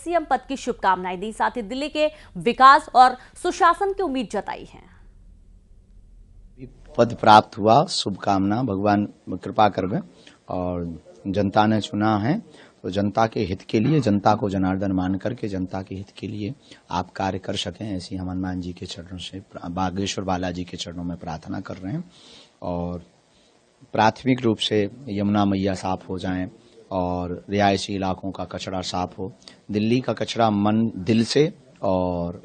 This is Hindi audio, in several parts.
सीएम पद की शुभकामनाएं दी, साथ ही दिल्ली के विकास और सुशासन की उम्मीद जताई है। पद प्राप्त हुआ, शुभकामना, भगवान कृपा करवे। और जनता ने चुना है तो जनता के हित के लिए, जनता को जनार्दन मान करके जनता के हित के लिए आप कार्य कर सकें, ऐसी हम हनुमान जी के चरणों से, बागेश्वर बालाजी के चरणों में प्रार्थना कर रहे हैं। और प्राथमिक रूप से यमुना मैया साफ हो जाएं और रिहायशी इलाकों का कचरा साफ हो। दिल्ली का कचरा मन, दिल से और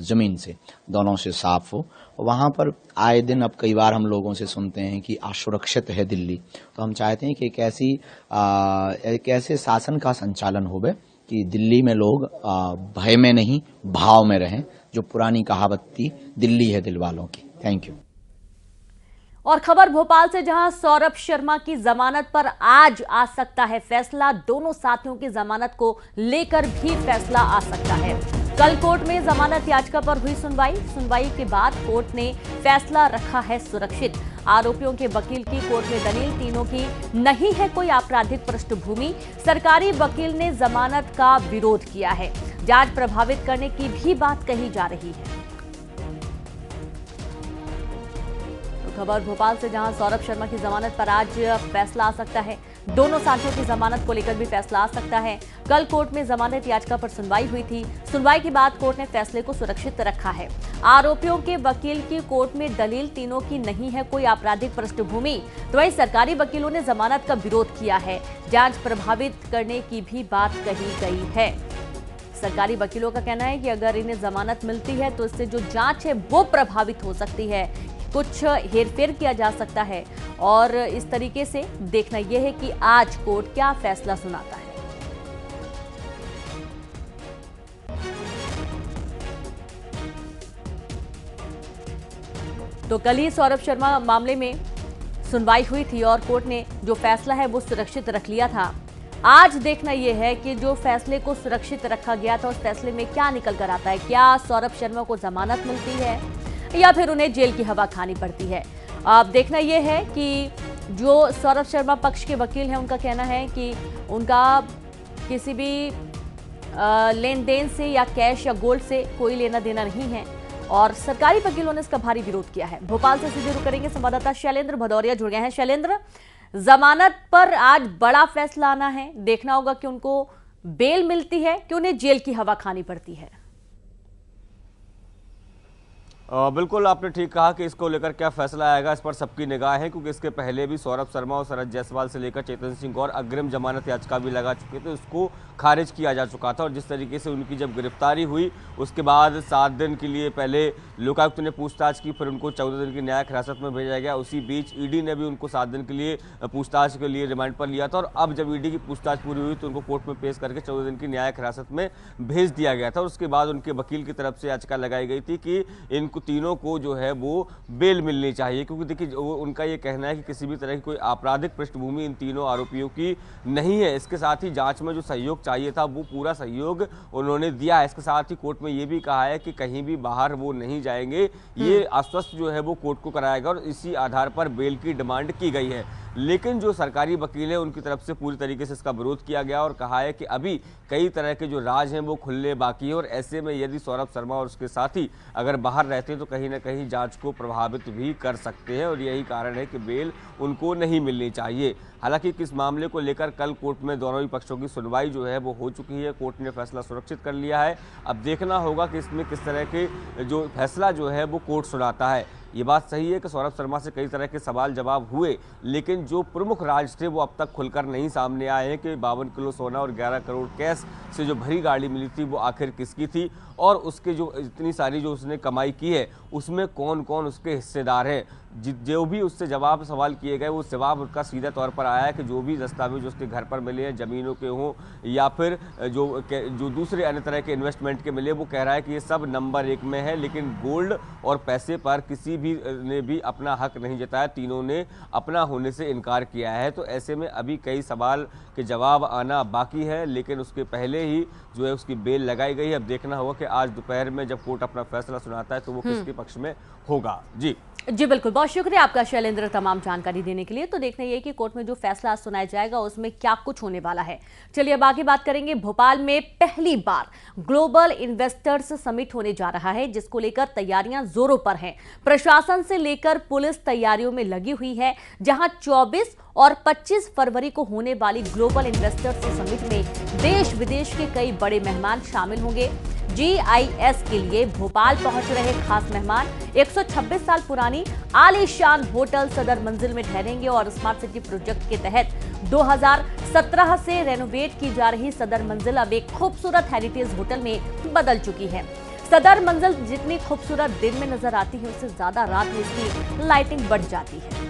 जमीन से, दोनों से साफ हो। वहाँ पर आए दिन अब कई बार हम लोगों से सुनते हैं कि असुरक्षित है दिल्ली, तो हम चाहते हैं कि एक ऐसे शासन का संचालन होवे कि दिल्ली में लोग भय में नहीं, भाव में रहें। जो पुरानी कहावत थी, दिल्ली है दिल वालों की। Thank you. और खबर भोपाल से, जहां सौरभ शर्मा की जमानत पर आज आ सकता है फैसला। दोनों साथियों की जमानत को लेकर भी फैसला आ सकता है। कल कोर्ट में जमानत याचिका पर हुई सुनवाई के बाद कोर्ट ने फैसला रखा है सुरक्षित। आरोपियों के वकील की कोर्ट में दलील, तीनों की नहीं है कोई आपराधिक पृष्ठभूमि। सरकारी वकील ने जमानत का विरोध किया है। जांच प्रभावित करने की भी बात कही जा रही है। खबर भोपाल से, जहां सौरभ शर्मा की जमानत पर आज फैसला आ सकता है। दोनों साथियों की जमानत को लेकर भी फैसला आ सकता है। कल कोर्ट में जमानत याचिका पर सुनवाई हुई थी। सुनवाई के बाद कोर्ट ने फैसले को सुरक्षित रखा है। आरोपियों के वकील की कोर्ट में दलील, तीनों की नहीं है कोई आपराधिक पृष्ठभूमि। तो वहीं सरकारी वकीलों ने जमानत का विरोध किया है। जांच प्रभावित करने की भी बात कही गई है। सरकारी वकीलों का कहना है कि अगर इन्हें जमानत मिलती है तो इससे जो जांच है वो प्रभावित हो सकती है, कुछ हेरफेर किया जा सकता है। और इस तरीके से देखना यह है कि आज कोर्ट क्या फैसला सुनाता है। तो कल ही सौरभ शर्मा मामले में सुनवाई हुई थी और कोर्ट ने जो फैसला है वो सुरक्षित रख लिया था। आज देखना यह है कि जो फैसले को सुरक्षित रखा गया था उस फैसले में क्या निकल कर आता है। क्या सौरभ शर्मा को जमानत मिलती है या फिर उन्हें जेल की हवा खानी पड़ती है। अब देखना यह है कि जो सौरभ शर्मा पक्ष के वकील हैं उनका कहना है कि उनका किसी भी लेन देन से या कैश या गोल्ड से कोई लेना देना नहीं है और सरकारी वकीलों ने इसका भारी विरोध किया है। भोपाल से सीधे रुक करेंगे, संवाददाता शैलेंद्र भदौरिया जुड़ गए हैं। शैलेंद्र, जमानत पर आज बड़ा फैसला आना है, देखना होगा कि उनको बेल मिलती है कि उन्हें जेल की हवा खानी पड़ती है। बिल्कुल आपने ठीक कहा कि इसको लेकर क्या फैसला आएगा इस पर सबकी निगाह है, क्योंकि इसके पहले भी सौरभ शर्मा और शरद जायसवाल से लेकर चेतन सिंह और अग्रिम जमानत याचिका भी लगा चुके थे, उसको खारिज किया जा चुका था। और जिस तरीके से उनकी जब गिरफ्तारी हुई उसके बाद 7 दिन के लिए पहले लोकायुक्त ने पूछताछ की, फिर उनको 14 दिन की न्यायिक हिरासत में भेजा गया। उसी बीच ईडी ने भी उनको 7 दिन के लिए पूछताछ के लिए रिमांड पर लिया था और अब जब ईडी की पूछताछ पूरी हुई तो उनको कोर्ट में पेश करके 14 दिन की न्यायिक हिरासत में भेज दिया गया था। और उसके बाद उनके वकील की तरफ से याचिका लगाई गई थी कि इनको तीनों को जो है वो बेल मिलनी चाहिए, क्योंकि देखिए उनका ये कहना है कि किसी भी तरह की कोई आपराधिक पृष्ठभूमि इन तीनों आरोपियों की नहीं है। इसके साथ ही जांच में जो सहयोग चाहिए था वो पूरा सहयोग उन्होंने दिया है। इसके साथ ही कोर्ट में ये भी कहा है कि कहीं भी बाहर वो नहीं जाएंगे, ये आश्वस्त जो है वो कोर्ट को कराएगा और इसी आधार पर बेल की डिमांड की गई है। लेकिन जो सरकारी वकील है उनकी तरफ से पूरी तरीके से इसका विरोध किया गया और कहा है कि अभी कई तरह के जो राज हैं वो खुलने बाकी है और ऐसे में यदि सौरभ शर्मा और उसके साथी अगर बाहर रहते हैं तो कहीं ना कहीं जांच को प्रभावित भी कर सकते हैं और यही कारण है कि बेल उनको नहीं मिलनी चाहिए। हालांकि किस मामले को लेकर कल कोर्ट में दोनों ही पक्षों की सुनवाई जो है वो हो चुकी है, कोर्ट ने फैसला सुरक्षित कर लिया है। अब देखना होगा कि इसमें किस तरह के जो फैसला जो है वो कोर्ट सुनाता है। ये बात सही है कि सौरभ शर्मा से कई तरह के सवाल जवाब हुए, लेकिन जो प्रमुख राज थे वो अब तक खुलकर नहीं सामने आए हैं कि 52 किलो सोना और 11 करोड़ कैश से जो भरी गाड़ी मिली थी वो आखिर किसकी थी और उसके जो इतनी सारी जो उसने कमाई की है उसमें कौन कौन उसके हिस्सेदार हैं। जो भी उससे जवाब सवाल किए गए वो जवाब उसका सीधा तौर पर आया है कि जो भी दस्तावेज उसके घर पर मिले हैं, ज़मीनों के हों या फिर जो दूसरे अन्य तरह के इन्वेस्टमेंट के मिले, वो कह रहा है कि ये सब नंबर 1 में है, लेकिन गोल्ड और पैसे पर किसी भी ने भी अपना हक नहीं जताया। तीनों ने अपना होने से इनकार किया है। तो ऐसे में अभी कई सवाल के जवाब आना बाकी है, लेकिन उसके पहले ही जो है उसकी बेल लगाई गई है। अब देखना होगा कि आज दोपहर में जब कोर्ट अपना फैसला सुनाता है तो वो किसके पक्ष में होगा। जी बिल्कुल, बहुत शुक्रिया आपका शैलेंद्र तमाम जानकारी देने के लिए। तो देखना यह कि कोर्ट में जो फैसला सुनाया जाएगा उसमें क्या कुछ होने वाला है। चलिए अब आगे बात करेंगे। भोपाल में पहली बार ग्लोबल इन्वेस्टर्स समिट होने जा रहा है, जिसको लेकर तैयारियां जोरों पर हैं। प्रशासन से लेकर पुलिस तैयारियों में लगी हुई है, जहां 24 और 25 फरवरी को होने वाली ग्लोबल इन्वेस्टर्स समिट में देश विदेश के कई बड़े मेहमान शामिल होंगे। GIS के लिए भोपाल पहुंच रहे खास मेहमान 126 साल पुरानी आलीशान होटल सदर मंजिल में ठहरेंगे और स्मार्ट सिटी प्रोजेक्ट के तहत 2017 से रेनोवेट की जा रही सदर मंजिल अब एक खूबसूरत हेरिटेज होटल में बदल चुकी है। सदर मंजिल जितनी खूबसूरत दिन में नजर आती है, उससे ज्यादा रात में इसकी लाइटिंग बढ़ जाती है।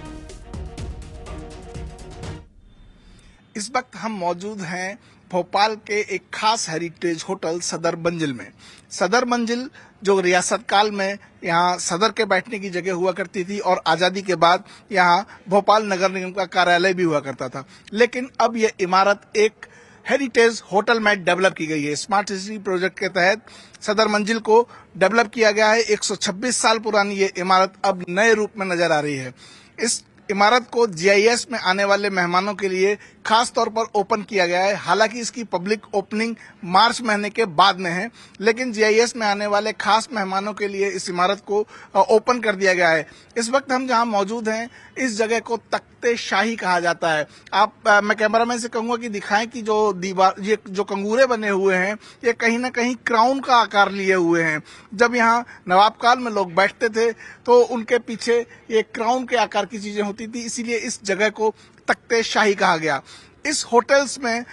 इस वक्त हम मौजूद हैं भोपाल के एक खास हेरिटेज होटल सदर मंजिल में। सदर मंजिल जो रियासत काल में यहाँ सदर के बैठने की जगह हुआ करती थी और आज़ादी के बाद यहाँ भोपाल नगर निगम का कार्यालय भी हुआ करता था, लेकिन अब ये इमारत एक हेरिटेज होटल में डेवलप की गई है। स्मार्ट सिटी प्रोजेक्ट के तहत सदर मंजिल को डेवलप किया गया है। 126 साल पुरानी ये इमारत अब नए रूप में नजर आ रही है। इस इमारत को GIS में आने वाले मेहमानों के लिए खास तौर पर ओपन किया गया है। हालांकि इसकी पब्लिक ओपनिंग मार्च महीने के बाद में है, लेकिन GIS में आने वाले खास मेहमानों के लिए इस इमारत को ओपन कर दिया गया है। इस वक्त हम जहां मौजूद हैं, इस जगह को तख्ते शाही कहा जाता है। मैं कैमरामैन से कहूंगा कि दिखाएं कि जो दीवार, ये जो कंगूरे बने हुए हैं, ये कहीं ना कहीं क्राउन का आकार लिए हुए हैं। जब यहाँ नवाब काल में लोग बैठते थे तो उनके पीछे ये क्राउन के आकार की चीजें होती थी, इसीलिए इस जगह को तख्ते शाही कहा गया। इस होटल्स में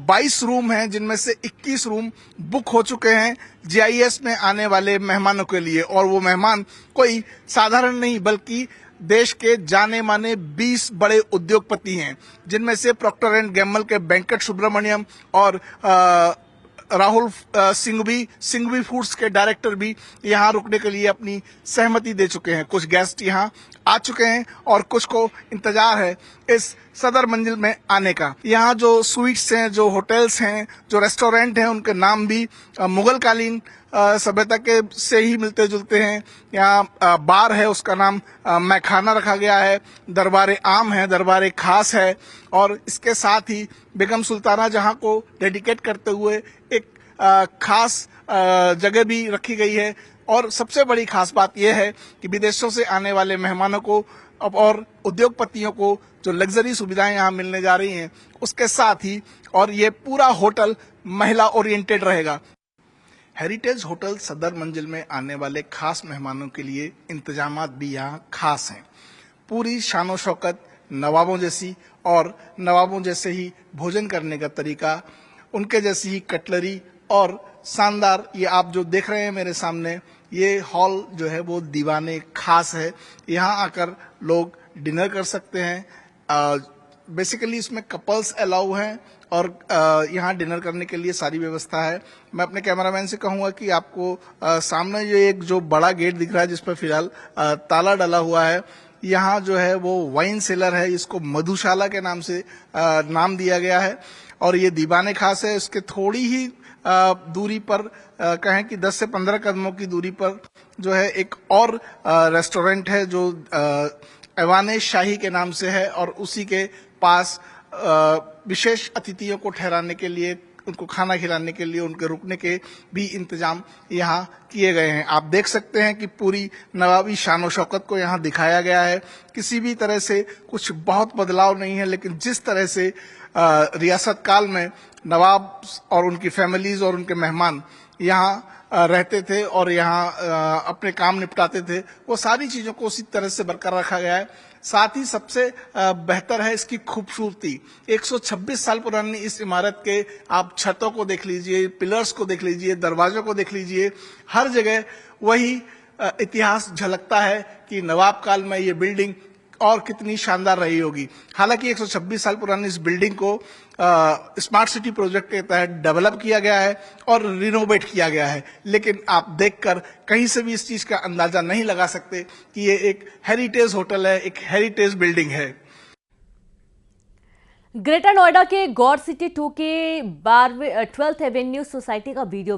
22 रूम हैं, जिनमें से 21 रूम बुक हो चुके हैं GIS में आने वाले मेहमानों के लिए। और वो मेहमान कोई साधारण नहीं, बल्कि देश के जाने माने 20 बड़े उद्योगपति हैं, जिनमें से प्रॉक्टर एंड गैम्बल के वेंकट सुब्रमण्यम और राहुल सिंघवी फूड्स के डायरेक्टर भी यहाँ रुकने के लिए अपनी सहमति दे चुके हैं। कुछ गेस्ट यहाँ आ चुके हैं और कुछ को इंतजार है इस सदर मंजिल में आने का। यहाँ जो स्वीट्स हैं, जो होटल्स हैं, जो रेस्टोरेंट हैं, उनके नाम भी मुगल कालीन सभ्यता के से ही मिलते जुलते हैं। यहाँ बार है, उसका नाम मैखाना रखा गया है। दरबारे आम है, दरबारे खास है, और इसके साथ ही बेगम सुल्ताना जहां को डेडिकेट करते हुए एक खास जगह भी रखी गई है। और सबसे बड़ी खास बात यह है कि विदेशों से आने वाले मेहमानों को अब और उद्योगपतियों को जो लग्जरी सुविधाएं यहाँ मिलने जा रही हैं, उसके साथ ही और ये पूरा होटल महिला ओरिएंटेड रहेगा। हेरिटेज होटल सदर मंजिल में आने वाले खास मेहमानों के लिए इंतजामात भी यहाँ खास हैं। पूरी शानो शौकत नवाबों जैसी और नवाबों जैसे ही भोजन करने का तरीका, उनके जैसी ही कटलरी और शानदार, ये आप जो देख रहे हैं मेरे सामने, ये हॉल जो है वो दीवाने खास है। यहाँ आकर लोग डिनर कर सकते हैं। बेसिकली इसमें कपल्स अलाउ हैं और यहाँ डिनर करने के लिए सारी व्यवस्था है। मैं अपने कैमरामैन से कहूंगा कि आपको सामने एक जो बड़ा गेट दिख रहा है, जिस पर फिलहाल ताला डला हुआ है, यहाँ जो है वो वाइन सेलर है। इसको मधुशाला के नाम से नाम दिया गया है और ये दीवाने खास है। इसके थोड़ी ही दूरी पर कहें कि 10 से 15 कदमों की दूरी पर जो है एक और रेस्टोरेंट है, जो ऐवाने शाही के नाम से है, और उसी के पास विशेष अतिथियों को ठहराने के लिए, उनको खाना खिलाने के लिए, उनके रुकने के भी इंतजाम यहाँ किए गए हैं। आप देख सकते हैं कि पूरी नवाबी शानो शौकत को यहाँ दिखाया गया है। किसी भी तरह से कुछ बहुत बदलाव नहीं है, लेकिन जिस तरह से रियासत काल में नवाब और उनकी फैमिलीज और उनके मेहमान यहाँ रहते थे और यहाँ अपने काम निपटाते थे, वो सारी चीजों को उसी तरह से बरकरार रखा गया है। साथ ही सबसे बेहतर है इसकी खूबसूरती। 126 साल पुरानी इस इमारत के आप छतों को देख लीजिए, पिलर्स को देख लीजिए, दरवाजों को देख लीजिए, हर जगह वही इतिहास झलकता है कि नवाब काल में ये बिल्डिंग और कितनी शानदार रही होगी। हालांकि 126 साल पुरानी इस बिल्डिंग को स्मार्ट सिटी प्रोजेक्ट के तहत डेवलप किया गया है और रिनोवेट किया गया है, लेकिन आप देखकर कहीं से भी इस चीज का अंदाजा नहीं लगा सकते कि ये एक हेरिटेज होटल है, एक हेरिटेज बिल्डिंग है। ग्रेटर नोएडा के गौर सिटी 2 के 12th एवेन्यू सोसाइटी का वीडियो